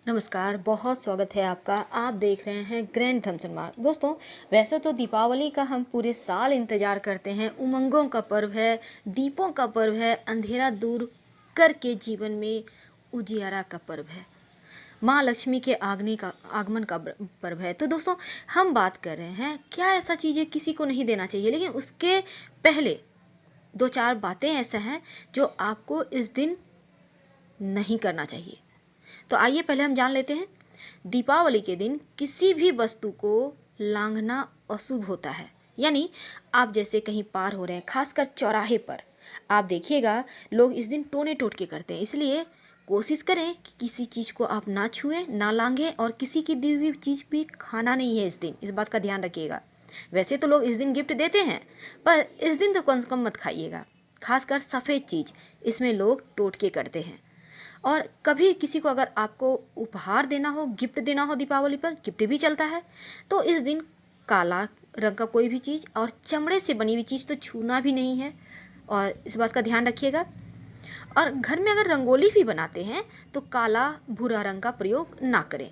नमस्कार, बहुत स्वागत है आपका। आप देख रहे हैं ग्रैंड थम्सन मार्क। दोस्तों, वैसे तो दीपावली का हम पूरे साल इंतज़ार करते हैं। उमंगों का पर्व है, दीपों का पर्व है, अंधेरा दूर करके जीवन में उजियारा का पर्व है, माँ लक्ष्मी के आगमन का पर्व है। तो दोस्तों, हम बात कर रहे हैं क्या ऐसा चीज़ें किसी को नहीं देना चाहिए, लेकिन उसके पहले दो चार बातें ऐसा हैं जो आपको इस दिन नहीं करना चाहिए। तो आइए पहले हम जान लेते हैं। दीपावली के दिन किसी भी वस्तु को लांघना अशुभ होता है। यानी आप जैसे कहीं पार हो रहे हैं, खासकर चौराहे पर, आप देखिएगा लोग इस दिन टोने टोटके करते हैं। इसलिए कोशिश करें कि किसी चीज़ को आप ना छुएं, ना लांघें, और किसी की दी हुई चीज़ भी खाना नहीं है इस दिन। इस बात का ध्यान रखिएगा। वैसे तो लोग इस दिन गिफ्ट देते हैं, पर इस दिन तो कम से कम मत खाइएगा। खासकर सफ़ेद चीज़, इसमें लोग टोटके करते हैं। और कभी किसी को अगर आपको उपहार देना हो, गिफ्ट देना हो, दीपावली पर गिफ्ट भी चलता है, तो इस दिन काला रंग का कोई भी चीज़ और चमड़े से बनी हुई चीज़ तो छूना भी नहीं है, और इस बात का ध्यान रखिएगा। और घर में अगर रंगोली भी बनाते हैं तो काला भूरा रंग का प्रयोग ना करें।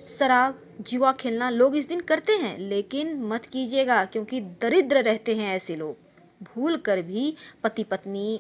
शराब जुआ खेलना लोग इस दिन करते हैं, लेकिन मत कीजिएगा, क्योंकि दरिद्र रहते हैं ऐसे लोग। भूल कर भी पति पत्नी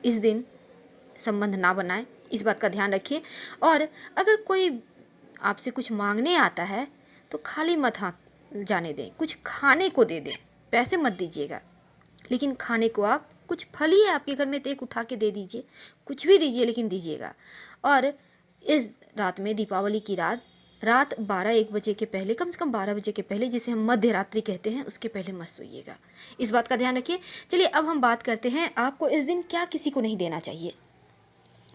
इस दिन संबंध ना बनाएं, इस बात का ध्यान रखिए। और अगर कोई आपसे कुछ मांगने आता है तो खाली मत हाथ जाने दें, कुछ खाने को दे दें। पैसे मत दीजिएगा, लेकिन खाने को आप कुछ फल ही है आपके घर में तो एक उठा के दे दीजिए, कुछ भी दीजिए, लेकिन दीजिएगा। और इस रात में, दीपावली की रात 12-1 बजे के पहले, कम से कम 12 बजे के पहले, जिसे हम मध्य रात्रि कहते हैं, उसके पहले मत सोइएगा। इस बात का ध्यान रखिए। चलिए अब हम बात करते हैं आपको इस दिन क्या किसी को नहीं देना चाहिए।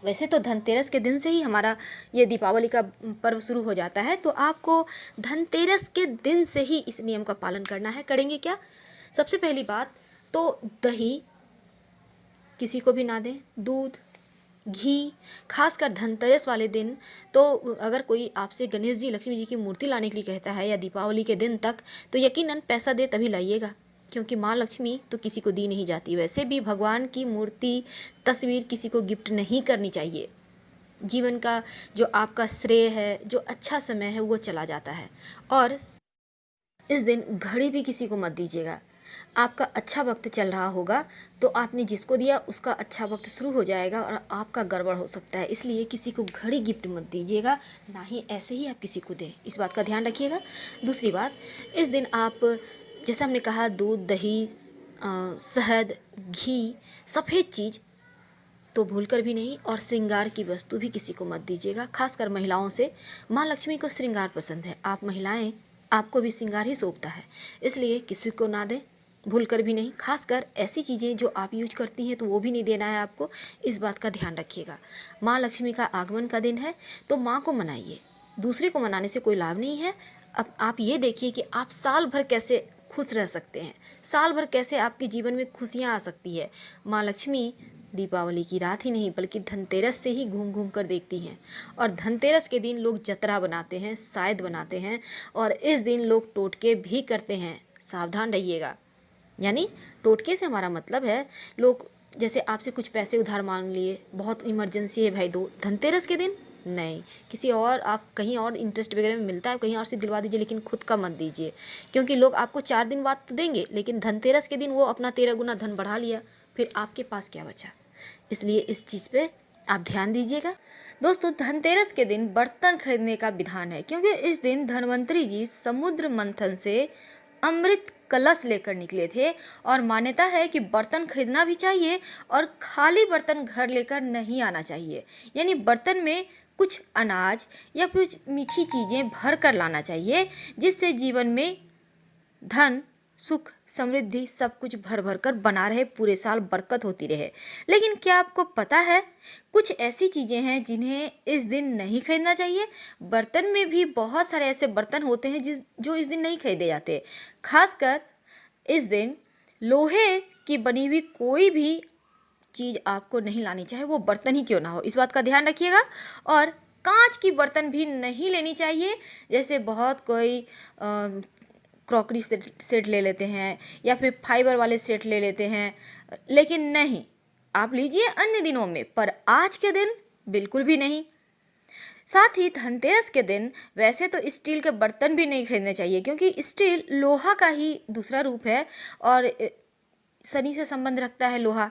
वैसे तो धनतेरस के दिन से ही हमारा ये दीपावली का पर्व शुरू हो जाता है, तो आपको धनतेरस के दिन से ही इस नियम का पालन करना है। करेंगे क्या? सबसे पहली बात तो दही किसी को भी ना दें, दूध, घी, खासकर धनतेरस वाले दिन। तो अगर कोई आपसे गणेश जी, लक्ष्मी जी की मूर्ति लाने के लिए कहता है या दीपावली के दिन तक, तो यकीनन पैसा दे तभी लाइएगा, क्योंकि माँ लक्ष्मी तो किसी को दी नहीं जाती। वैसे भी भगवान की मूर्ति, तस्वीर किसी को गिफ्ट नहीं करनी चाहिए। जीवन का जो आपका श्रेय है, जो अच्छा समय है, वो चला जाता है। और इस दिन घड़ी भी किसी को मत दीजिएगा। आपका अच्छा वक्त चल रहा होगा तो आपने जिसको दिया उसका अच्छा वक्त शुरू हो जाएगा और आपका गड़बड़ हो सकता है। इसलिए किसी को घड़ी गिफ्ट मत दीजिएगा, ना ही ऐसे ही आप किसी को दें। इस बात का ध्यान रखिएगा। दूसरी बात, इस दिन आप, जैसा हमने कहा, दूध, दही, शहद, घी, सफ़ेद चीज़ तो भूलकर भी नहीं, और श्रृंगार की वस्तु भी किसी को मत दीजिएगा। खासकर महिलाओं से, माँ लक्ष्मी को श्रृंगार पसंद है। आप महिलाएं, आपको भी श्रृंगार ही शोभता है, इसलिए किसी को ना दें, भूलकर भी नहीं। खासकर ऐसी चीज़ें जो आप यूज करती हैं तो वो भी नहीं देना है आपको। इस बात का ध्यान रखिएगा। माँ लक्ष्मी का आगमन का दिन है, तो माँ को मनाइए। दूसरे को मनाने से कोई लाभ नहीं है। अब आप ये देखिए कि आप साल भर कैसे खुश रह सकते हैं, साल भर कैसे आपके जीवन में खुशियाँ आ सकती है। माँ लक्ष्मी दीपावली की रात ही नहीं बल्कि धनतेरस से ही घूम घूम कर देखती हैं। और धनतेरस के दिन लोग जतरा बनाते हैं, शायद बनाते हैं, और इस दिन लोग टोटके भी करते हैं। सावधान रहिएगा। यानी टोटके से हमारा मतलब है, लोग जैसे आपसे कुछ पैसे उधार मांग लिए, बहुत इमरजेंसी है भाई दो, धनतेरस के दिन नहीं। किसी और, आप कहीं और इंटरेस्ट वगैरह में मिलता है, कहीं और से दिलवा दीजिए, लेकिन खुद का मत दीजिए, क्योंकि लोग आपको 4 दिन बाद तो देंगे, लेकिन धनतेरस के दिन वो अपना 13 गुना धन बढ़ा लिया, फिर आपके पास क्या बचा। इसलिए इस चीज़ पे आप ध्यान दीजिएगा। दोस्तों, धनतेरस के दिन बर्तन खरीदने का विधान है, क्योंकि इस दिन धन्वंतरी जी समुद्र मंथन से अमृत कलश लेकर निकले थे, और मान्यता है कि बर्तन खरीदना भी चाहिए और खाली बर्तन घर लेकर नहीं आना चाहिए। यानी बर्तन में कुछ अनाज या कुछ मीठी चीज़ें भर कर लाना चाहिए, जिससे जीवन में धन, सुख, समृद्धि सब कुछ भर भर कर बना रहे, पूरे साल बरकत होती रहे। लेकिन क्या आपको पता है, कुछ ऐसी चीज़ें हैं जिन्हें इस दिन नहीं खरीदना चाहिए। बर्तन में भी बहुत सारे ऐसे बर्तन होते हैं जो इस दिन नहीं खरीदे जाते। खासकर इस दिन लोहे की बनी हुई कोई भी चीज़ आपको नहीं लानी, चाहे वो बर्तन ही क्यों ना हो। इस बात का ध्यान रखिएगा। और कांच की बर्तन भी नहीं लेनी चाहिए। जैसे बहुत कोई क्रॉकरी सेट ले लेते हैं, या फिर फाइबर वाले सेट ले लेते हैं, लेकिन नहीं, आप लीजिए अन्य दिनों में, पर आज के दिन बिल्कुल भी नहीं। साथ ही धनतेरस के दिन वैसे तो स्टील के बर्तन भी नहीं खरीदने चाहिए, क्योंकि स्टील लोहा का ही दूसरा रूप है और शनि से संबंध रखता है लोहा।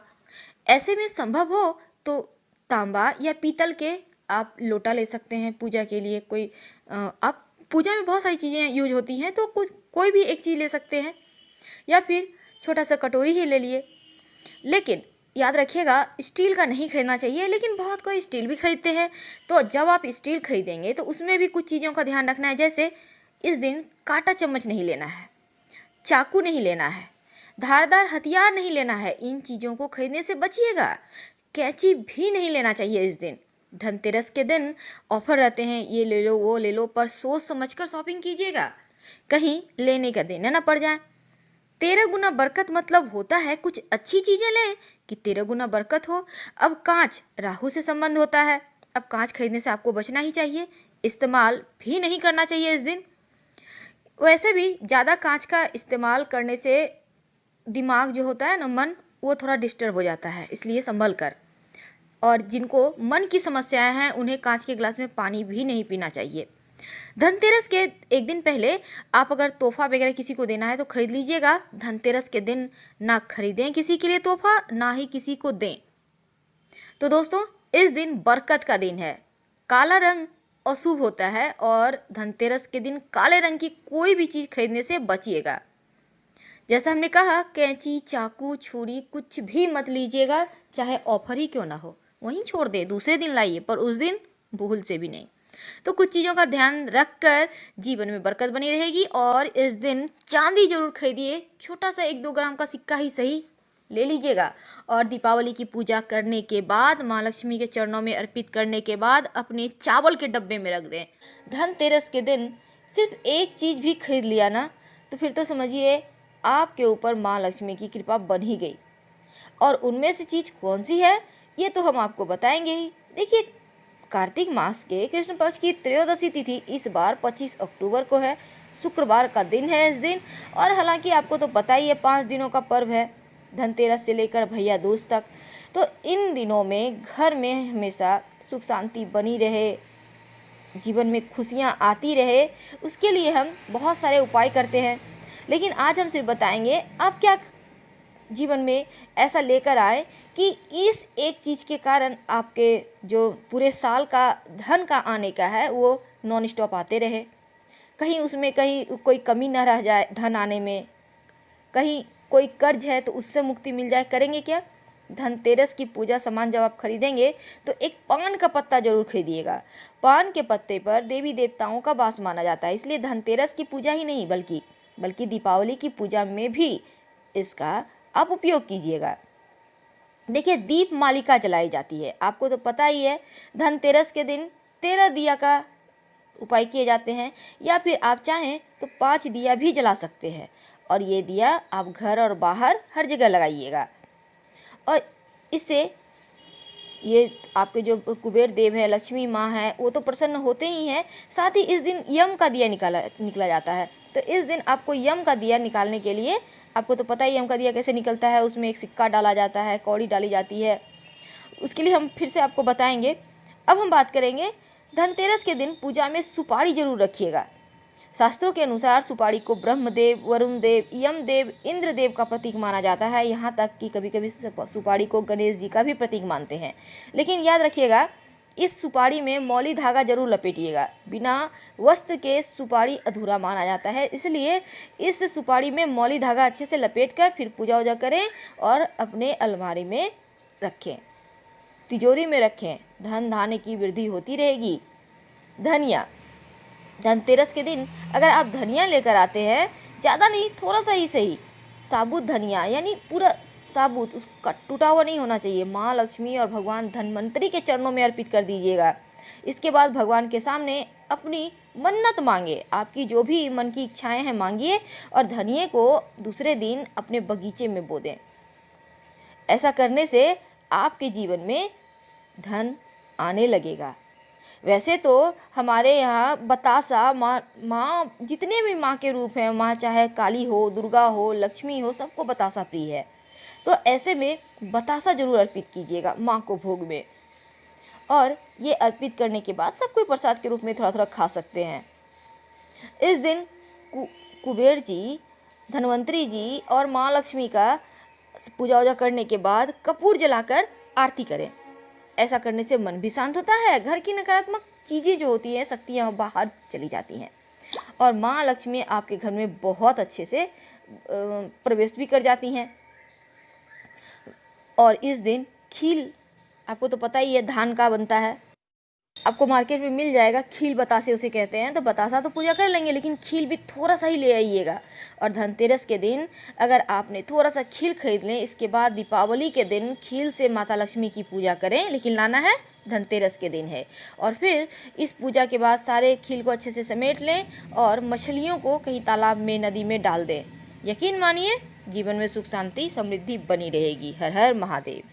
ऐसे में संभव हो तो तांबा या पीतल के आप लोटा ले सकते हैं पूजा के लिए। कोई आप पूजा में बहुत सारी चीज़ें यूज होती हैं, तो कुछ कोई भी एक चीज़ ले सकते हैं, या फिर छोटा सा कटोरी ही ले लिए। लेकिन याद रखिएगा, स्टील का नहीं खरीदना चाहिए। लेकिन बहुत कोई स्टील भी खरीदते हैं, तो जब आप स्टील खरीदेंगे तो उसमें भी कुछ चीज़ों का ध्यान रखना है। जैसे इस दिन कांटा चम्मच नहीं लेना है, चाकू नहीं लेना है, धारदार हथियार नहीं लेना है। इन चीज़ों को खरीदने से बचिएगा। कैंची भी नहीं लेना चाहिए इस दिन। धनतेरस के दिन ऑफर रहते हैं, ये ले लो वो ले लो, पर सोच समझकर शॉपिंग कीजिएगा, कहीं लेने का देना ना पड़ जाए। 13 गुना बरकत मतलब होता है कुछ अच्छी चीज़ें लें कि 13 गुना बरकत हो। अब कांच राहु से संबंध होता है, अब कांच खरीदने से आपको बचना ही चाहिए, इस्तेमाल भी नहीं करना चाहिए इस दिन। वैसे भी ज़्यादा कांच का इस्तेमाल करने से दिमाग जो होता है ना, मन, वो थोड़ा डिस्टर्ब हो जाता है, इसलिए संभल कर। और जिनको मन की समस्याएं हैं उन्हें कांच के गिलास में पानी भी नहीं पीना चाहिए। धनतेरस के एक दिन पहले आप अगर तोहफा वगैरह किसी को देना है तो खरीद लीजिएगा। धनतेरस के दिन ना खरीदें किसी के लिए तोहफा, ना ही किसी को दें। तो दोस्तों, इस दिन बरकत का दिन है। काला रंग अशुभ होता है और धनतेरस के दिन काले रंग की कोई भी चीज़ खरीदने से बचिएगा। जैसा हमने कहा, कैंची, चाकू, छुरी कुछ भी मत लीजिएगा, चाहे ऑफर ही क्यों ना हो, वहीं छोड़ दे, दूसरे दिन लाइए, पर उस दिन भूल से भी नहीं। तो कुछ चीज़ों का ध्यान रखकर जीवन में बरकत बनी रहेगी। और इस दिन चांदी जरूर खरीदिए, छोटा सा 1-2 ग्राम का सिक्का ही सही ले लीजिएगा। और दीपावली की पूजा करने के बाद, माँ लक्ष्मी के चरणों में अर्पित करने के बाद अपने चावल के डब्बे में रख दें। धनतेरस के दिन सिर्फ एक चीज़ भी खरीद लिया ना, तो फिर तो समझिए आपके ऊपर माँ लक्ष्मी की कृपा बन ही गई। और उनमें से चीज़ कौन सी है, ये तो हम आपको बताएंगे ही। देखिए, कार्तिक मास के कृष्ण पक्ष की त्रयोदशी तिथि इस बार 25 अक्टूबर को है, शुक्रवार का दिन है इस दिन। और हालांकि आपको तो पता ही है 5 दिनों का पर्व है, धनतेरस से लेकर भैया दूज तक। तो इन दिनों में घर में हमेशा सुख शांति बनी रहे, जीवन में खुशियाँ आती रहे, उसके लिए हम बहुत सारे उपाय करते हैं। लेकिन आज हम सिर्फ बताएंगे आप क्या जीवन में ऐसा लेकर आए कि इस एक चीज़ के कारण आपके जो पूरे साल का धन का आने का है वो नॉन स्टॉप आते रहे, कहीं उसमें कहीं कोई कमी ना रह जाए धन आने में, कहीं कोई कर्ज है तो उससे मुक्ति मिल जाए। करेंगे क्या? धनतेरस की पूजा सामान जब आप खरीदेंगे तो एक पान का पत्ता जरूर खरीदिएगा। पान के पत्ते पर देवी देवताओं का वास माना जाता है, इसलिए धनतेरस की पूजा ही नहीं बल्कि दीपावली की पूजा में भी इसका आप उपयोग कीजिएगा। देखिए, दीप मालिका जलाई जाती है, आपको तो पता ही है। धनतेरस के दिन 13 दिया का उपाय किए जाते हैं, या फिर आप चाहें तो 5 दिया भी जला सकते हैं। और ये दिया आप घर और बाहर हर जगह लगाइएगा। और इससे ये आपके जो कुबेर देव है, लक्ष्मी माँ है, वो तो प्रसन्न होते ही हैं। साथ ही इस दिन यम का दिया निकला जाता है। तो इस दिन आपको यम का दिया निकालने के लिए, आपको तो पता ही यम का दिया कैसे निकलता है, उसमें एक सिक्का डाला जाता है, कौड़ी डाली जाती है, उसके लिए हम फिर से आपको बताएंगे। अब हम बात करेंगे, धनतेरस के दिन पूजा में सुपारी जरूर रखिएगा। शास्त्रों के अनुसार सुपारी को ब्रह्मदेव, वरुण देव, यमदेव, इंद्रदेव का प्रतीक माना जाता है। यहाँ तक कि कभी कभी सुपारी को गणेश जी का भी प्रतीक मानते हैं। लेकिन याद रखिएगा, इस सुपारी में मौली धागा जरूर लपेटिएगा, बिना वस्त्र के सुपारी अधूरा माना जाता है। इसलिए इस सुपारी में मौली धागा अच्छे से लपेटकर फिर पूजा वूजा करें और अपने अलमारी में रखें, तिजोरी में रखें, धन धान्य की वृद्धि होती रहेगी। धनिया, धनतेरस के दिन अगर आप धनिया लेकर आते हैं, ज़्यादा नहीं, थोड़ा सा ही सही, साबुत धनिया, यानी पूरा साबुत, उसका टूटा हुआ नहीं होना चाहिए, माँ लक्ष्मी और भगवान धनवंतरी के चरणों में अर्पित कर दीजिएगा। इसके बाद भगवान के सामने अपनी मन्नत मांगे, आपकी जो भी मन की इच्छाएं हैं मांगिए, और धनिये को दूसरे दिन अपने बगीचे में बो दें। ऐसा करने से आपके जीवन में धन आने लगेगा। वैसे तो हमारे यहाँ बतासा, माँ जितने भी माँ के रूप हैं, माँ चाहे काली हो, दुर्गा हो, लक्ष्मी हो, सबको बतासा प्रिय है। तो ऐसे में बतासा जरूर अर्पित कीजिएगा माँ को भोग में। और ये अर्पित करने के बाद सब कोई प्रसाद के रूप में थोड़ा थोड़ा खा सकते हैं। इस दिन कुबेर जी, धन्वंतरी जी और माँ लक्ष्मी का पूजा वूजा करने के बाद कपूर जलाकर आरती करें। ऐसा करने से मन भी शांत होता है, घर की नकारात्मक चीज़ें जो होती हैं, शक्तियाँ बाहर चली जाती हैं और माँ लक्ष्मी आपके घर में बहुत अच्छे से प्रवेश भी कर जाती हैं। और इस दिन खील, आपको तो पता ही है धान का बनता है, आपको मार्केट में मिल जाएगा, खील बतासे उसे कहते हैं। तो बतासा तो पूजा कर लेंगे, लेकिन खील भी थोड़ा सा ही ले आइएगा। और धनतेरस के दिन अगर आपने थोड़ा सा खील खरीद लें, इसके बाद दीपावली के दिन खील से माता लक्ष्मी की पूजा करें, लेकिन लाना है धनतेरस के दिन है। और फिर इस पूजा के बाद सारे खील को अच्छे से समेट लें और मछलियों को कहीं तालाब में, नदी में डाल दें। यकीन मानिए, जीवन में सुख शांति समृद्धि बनी रहेगी। हर हर महादेव।